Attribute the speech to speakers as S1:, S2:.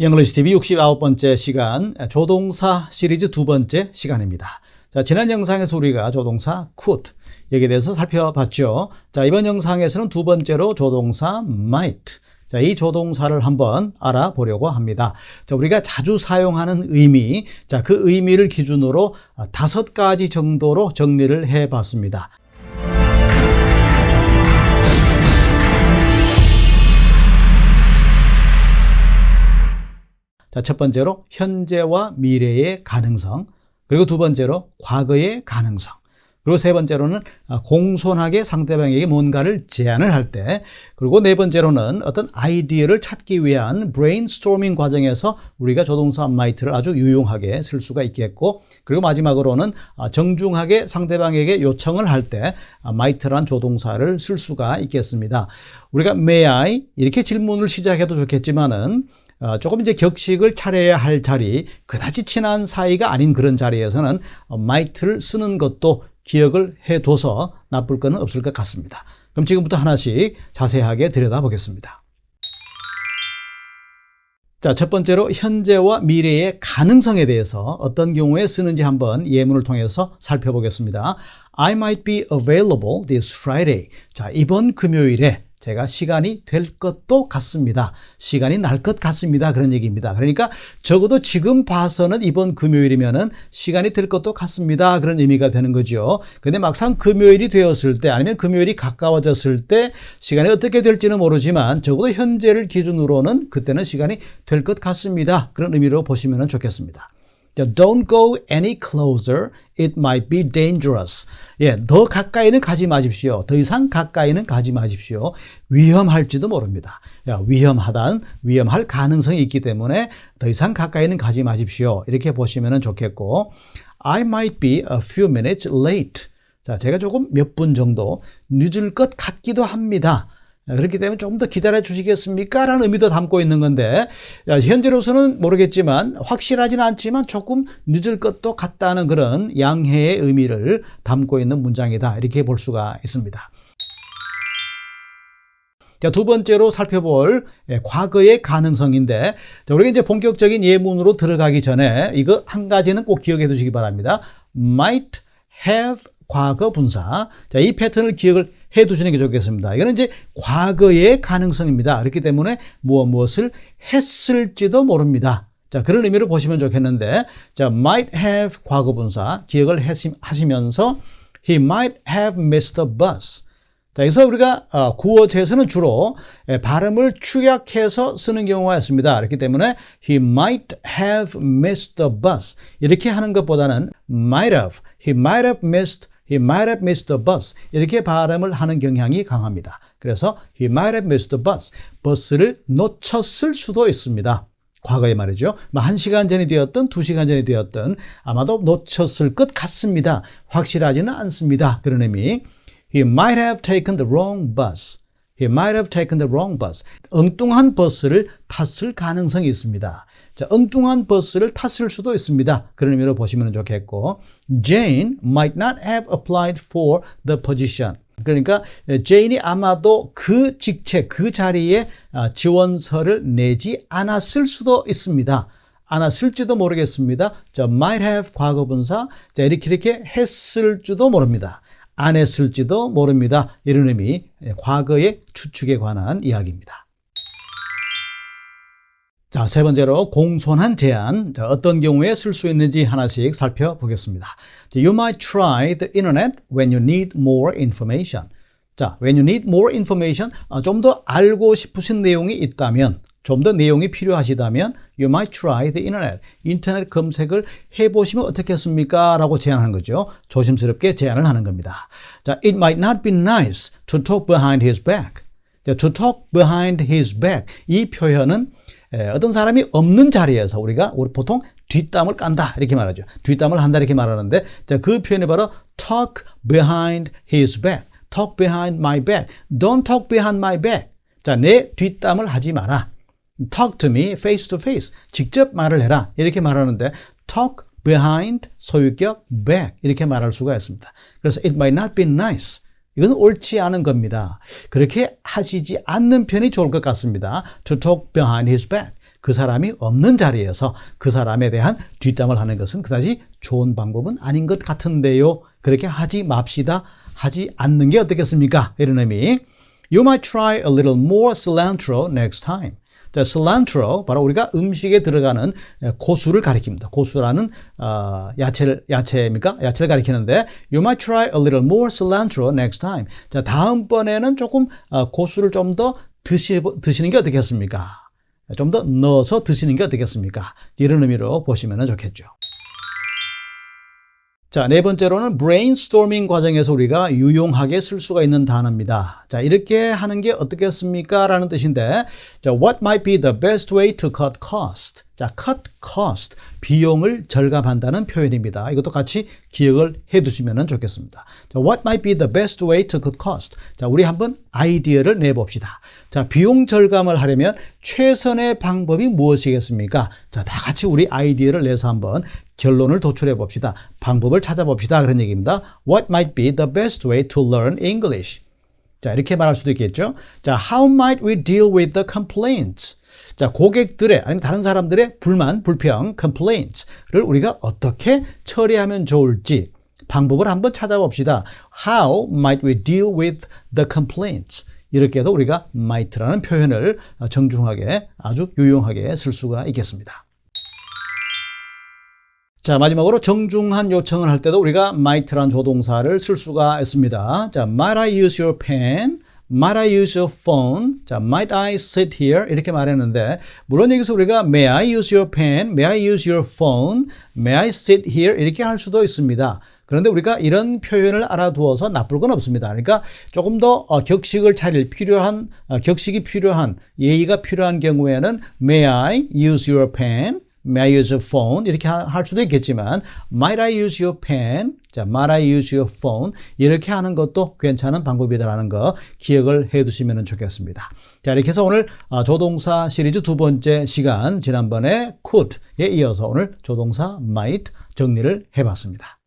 S1: English TV 69번째 시간, 조동사 시리즈 두 번째 시간입니다. 자, 지난 영상에서 우리가 조동사 could 여기에 대해서 살펴봤죠. 자, 이번 영상에서는 두 번째로 조동사 might. 자, 이 조동사를 한번 알아보려고 합니다. 자, 우리가 자주 사용하는 의미, 자, 그 의미를 기준으로 5가지 정도로 정리를 해 봤습니다. 자, 첫 번째로 현재와 미래의 가능성, 그리고 두 번째로 과거의 가능성, 그리고 세 번째로는 공손하게 상대방에게 뭔가를 제안을 할 때, 그리고 네 번째로는 어떤 아이디어를 찾기 위한 브레인스토밍 과정에서 우리가 조동사 might를 아주 유용하게 쓸 수가 있겠고, 그리고 마지막으로는 정중하게 상대방에게 요청을 할 때 might란 조동사를 쓸 수가 있겠습니다. 우리가 may I 이렇게 질문을 시작해도 좋겠지만은 조금 이제 격식을 차려야 할 자리, 그다지 친한 사이가 아닌 그런 자리에서는 might를 쓰는 것도 기억을 해둬서 나쁠 건 없을 것 같습니다. 그럼 지금부터 하나씩 자세하게 들여다보겠습니다. 자, 첫 번째로 현재와 미래의 가능성에 대해서 어떤 경우에 쓰는지 한번 예문을 통해서 살펴보겠습니다. I might be available this Friday. 자, 이번 금요일에 제가 시간이 될 것도 같습니다. 시간이 날 것 같습니다. 그런 얘기입니다. 그러니까 적어도 지금 봐서는 이번 금요일이면은 시간이 될 것도 같습니다. 그런 의미가 되는 거죠. 근데 막상 금요일이 되었을 때 아니면 금요일이 가까워졌을 때 시간이 어떻게 될지는 모르지만 적어도 현재를 기준으로는 그때는 시간이 될 것 같습니다. 그런 의미로 보시면 좋겠습니다. Don't go any closer. It might be dangerous. 예, 더 가까이는 가지 마십시오. 더 이상 가까이는 가지 마십시오. 위험할지도 모릅니다. 위험할 가능성이 있기 때문에 더 이상 가까이는 가지 마십시오. 이렇게 보시면 좋겠고, I might be a few minutes late. 자, 제가 조금 몇 분 정도 늦을 것 같기도 합니다. 그렇기 때문에 조금 더 기다려 주시겠습니까? 라는 의미도 담고 있는 건데, 현재로서는 모르겠지만 확실하지는 않지만 조금 늦을 것도 같다는 그런 양해의 의미를 담고 있는 문장이다. 이렇게 볼 수가 있습니다. 자, 두 번째로 살펴볼 과거의 가능성인데, 자, 우리가 이제 본격적인 예문으로 들어가기 전에 이거 한 가지는 꼭 기억해 두시기 바랍니다. might have 과거 분사. 자, 이 패턴을 기억을 해 두시는 게 좋겠습니다. 이거는 이제 과거의 가능성입니다. 그렇기 때문에 무엇을 했을지도 모릅니다. 자, 그런 의미로 보시면 좋겠는데, 자, might have 과거 분사 기억을 하시면서 he might have missed the bus. 자, 여기서 우리가 구어체에서는 주로 발음을 축약해서 쓰는 경우가 있습니다. 그렇기 때문에 he might have missed the bus 이렇게 하는 것보다는 he might have missed the bus 이렇게 발음을 하는 경향이 강합니다. 그래서 he might have missed the bus, 버스를 놓쳤을 수도 있습니다. 과거에 말이죠. 1시간 전이 되었든 2시간 전이 되었든 아마도 놓쳤을 것 같습니다. 확실하지는 않습니다. 그런 의미. He might have taken the wrong bus. 엉뚱한 버스를 탔을 가능성이 있습니다. 자, 엉뚱한 버스를 탔을 수도 있습니다. 그런 의미로 보시면 좋겠고, Jane might not have applied for the position. 그러니까 제인이 아마도 그 직책, 그 자리에 지원서를 내지 않았을 수도 있습니다. 않았을지도 모르겠습니다. 자, might have 과거분사. 자, 이렇게 했을지도 모릅니다. 안 했을지도 모릅니다. 이런 의미, 과거의 추측에 관한 이야기입니다. 자, 세 번째로 공손한 제안. 자, 어떤 경우에 쓸 수 있는지 하나씩 살펴보겠습니다. You might try the internet when you need more information. 자, when you need more information, 좀 더 알고 싶으신 내용이 있다면, 좀 더 내용이 필요하시다면 you might try the internet. 인터넷 검색을 해보시면 어떻겠습니까? 라고 제안하는 거죠. 조심스럽게 제안을 하는 겁니다. 자, it might not be nice to talk behind his back. 자, to talk behind his back. 이 표현은 어떤 사람이 없는 자리에서 우리 보통 뒷담을 깐다 이렇게 말하죠. 뒷담을 한다 이렇게 말하는데, 자, 그 표현이 바로 talk behind his back. talk behind my back. Don't talk behind my back. 자, 내 뒷담을 하지 마라. talk to me face to face. 직접 말을 해라. 이렇게 말하는데 talk behind 소유격 back 이렇게 말할 수가 있습니다. 그래서 it might not be nice. 이건 옳지 않은 겁니다. 그렇게 하시지 않는 편이 좋을 것 같습니다. To talk behind his back. 그 사람이 없는 자리에서 그 사람에 대한 뒷담을 하는 것은 그다지 좋은 방법은 아닌 것 같은데요. 그렇게 하지 맙시다. 하지 않는 게 어떻겠습니까? 이런 의미. You might try a little more cilantro next time. 자, cilantro 바로 우리가 음식에 들어가는 고수를 가리킵니다. 고수라는 야채입니까? 야채를 가리키는데 You might try a little more cilantro next time. 자, 다음번에는 조금 고수를 좀 더 드시는 게 어떻겠습니까? 좀 더 넣어서 드시는 게 어떻겠습니까? 이런 의미로 보시면 좋겠죠. 자, 네 번째로는 brainstorming 과정에서 우리가 유용하게 쓸 수가 있는 단어입니다. 자, 이렇게 하는 게 어떻겠습니까? 라는 뜻인데, 자, what might be the best way to cut cost? 자, cut cost, 비용을 절감한다는 표현입니다. 이것도 같이 기억을 해 두시면 좋겠습니다. 자, what might be the best way to cut cost? 자, 우리 한번 아이디어를 내봅시다. 자, 비용 절감을 하려면 최선의 방법이 무엇이겠습니까? 자, 다 같이 우리 아이디어를 내서 한번 결론을 도출해 봅시다. 방법을 찾아봅시다. 그런 얘기입니다. What might be the best way to learn English? 자, 이렇게 말할 수도 있겠죠. 자, how might we deal with the complaints? 자, 고객들의 아니면 다른 사람들의 불만, 불평, complaints를 우리가 어떻게 처리하면 좋을지 방법을 한번 찾아봅시다. How might we deal with the complaints? 이렇게도 우리가 might라는 표현을 정중하게 아주 유용하게 쓸 수가 있겠습니다. 자, 마지막으로 정중한 요청을 할 때도 우리가 might라는 조동사를 쓸 수가 있습니다. 자, might I use your pen? Might I use your phone? 자, might I sit here? 이렇게 말했는데 물론 여기서 우리가 May I use your pen? May I use your phone? May I sit here? 이렇게 할 수도 있습니다. 그런데 우리가 이런 표현을 알아두어서 나쁠 건 없습니다. 그러니까 조금 더 격식을 차릴 필요한, 격식이 필요한, 예의가 필요한 경우에는 May I use your pen? May I use your phone? 이렇게 할 수도 있겠지만 Might I use your pen? 자, Might I use your phone? 이렇게 하는 것도 괜찮은 방법이다라는 거 기억을 해 두시면 좋겠습니다. 자, 이렇게 해서 오늘 조동사 시리즈 두 번째 시간 지난번에 could에 이어서 오늘 조동사 might 정리를 해봤습니다.